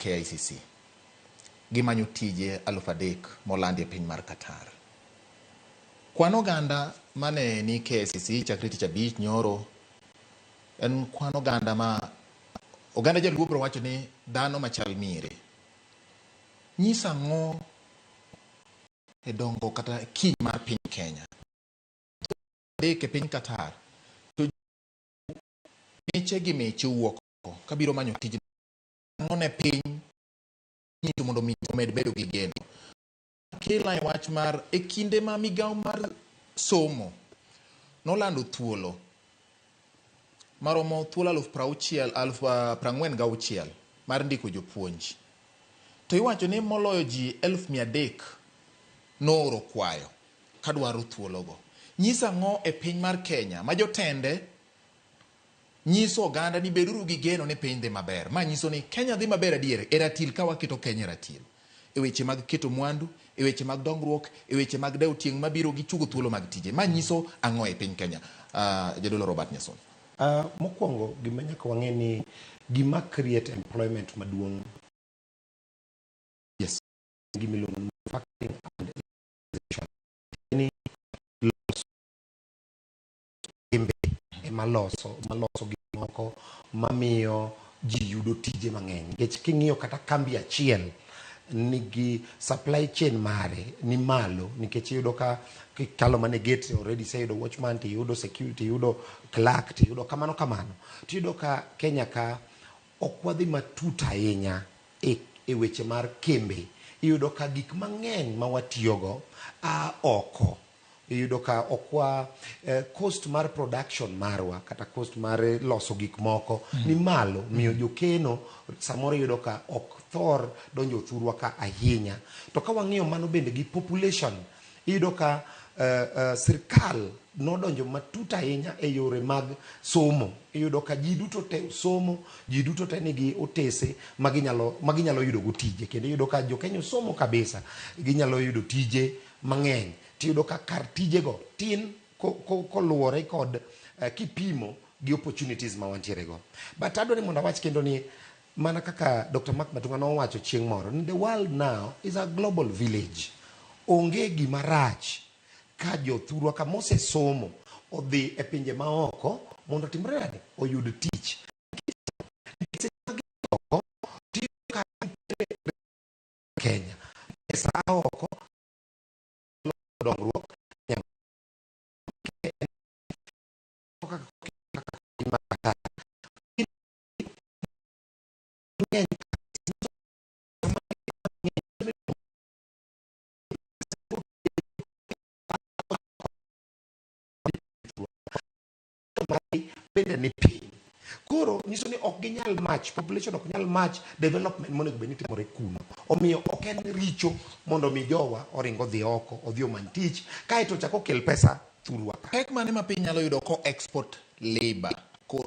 KICC gimanyo tije 3,000 molandi e piny mar Qatar. Kwan oganda mane ni KICC chakre tich abich nyoro en kwan oganda ma oganda jaluo bro wacho ni dhano machal mire. Nyisa ang'o e dongo kata kiny mar piny Kenya ke piny Qatar to miche gi miche wuok kabiro manyo tij ne piny nyito mondo mi omed bedo gi geno. Kila e wach mar e kinde ma migawo mar somo nolando thuolo maromo thuolo 46,000 mar ndiko jopuonj, to iwacho ni moloyo ji 300,000 nooro kwayo kadwaro thuologo. Nyisa ang'o e piny mar Kenya ma jotende nyiso oganda ni beduru gi geno ne piny dhi maber. Ma nyiso ni Kenya dhi maber adiere e ratil ka waketo Kenya ratil e weche mag keto mwandu, e weche mag dongruok, e weche mag dewo tieng' mabiro gi chugo thuolo mag tije. Ma nyiso ang'o e piny Kenya. Jadolo Robert Nyasuna. Mokwongo gima nyaka wang'e ni gima create employment maduong'. Yes. Gima iluongo ni manufacturing and industrialization. Ni loso kembe maloso gik moko mamiyo ji yudo tije mang'eny. Nikech king'iyo kata kambi achiel nigi supply chain mare ni malo, nikech iyudo ka kalo mane gate already sayudo watchman, tiyudo security, tiyudo clerk, tiyudo kamano. Tiyudo ka Kenya ka okwadhi matut ahinya e weche mar kembe. Iyudo ka gik mang'eny ma watiyogo oko. Iyudo ka okwa cost mar production marwa kata cost mar loso gik moko ni malo, miyo jokeno samoro iyudo ka ok thor donjo thurwa ka ahinya. To ka wang'iyo mano bende gi population, iyudo ka sirkal nodonjo matut ahinya e yore mag somo. Iyudo ka ji duto te somo, ji duto te nigi otese maginyalo yudo go tije. Kendo iyudo ka jokenya somo kabisa, ginyalo yudo tije mang'eny. Tiyudo ka kar tijego tin koluwore kod kipimo gi opportunities ma wantiere go. But adwa ni mondo awach kendo ni mana kaka Dr. Mark Matunga nowacho chieng' moro, the world now is a global village. Onge gima rach ka jothurwa ka mose somo odhi e pinje maoko mondo timre nade oyud tich. Kenya pesa oko dongruok bende ni piny. Koro nyiso ni ok ginyal match, population ok nyal match development monego bed ni timore kuno. Omiyo ok en richo mondo mi jowa oringo dhi oko, odhi omany tich, kaeto chako kel pesa thurwa. Pek mane ma piny nyalo yudo ko export labor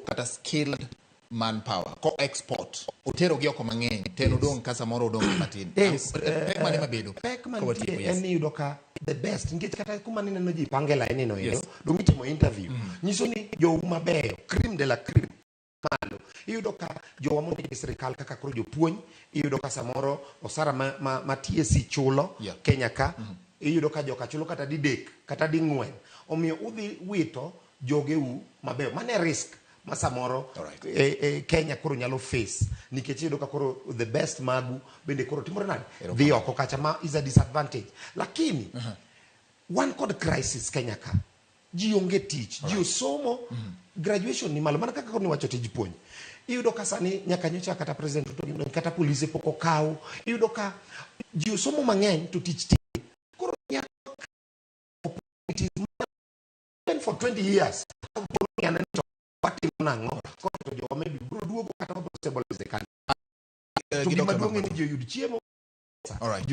kata skilled manpower, ko export otero gi oko mang'eny, teno dong kasa moro dong matin. Pek mane mabedo? Pek mantie en ni yudo ka the best, nikech kata kuma neno ji pangela enino eno, dong itimo interview. Nyiso ni jowu mabeyo, cream de la cream, malo. Iyudo ka jowa mondo gi sirikal kaka koro jopuonj, iyudo ka samoro osara ma TSC chulo Kenya ka, iyudo ka joka chulo kata didek, kata ding'wen. Omiyo udhi wito jogeu mabeyo. Mane risk ma samoro Kenya koro nyalo face, nikech iyudo ka koro the best magu bende koro timore nade dhi oko kacha, ma is a disadvantage. Lakini one kod crisis Kenya ka, ji onge tich, ji osomo, graduation ni malo. Mana kaka koro niwacho tij puonj, iyudo ka sani nyaka nyocha kata president kata polisi pok okaw. Iyudo ka ji osomo mang'eny to tich ti koro nyaka for 20 years nango ko to jo me biro duogo kata stabilize kan to gima duong' ni jo yud chiemo. All right.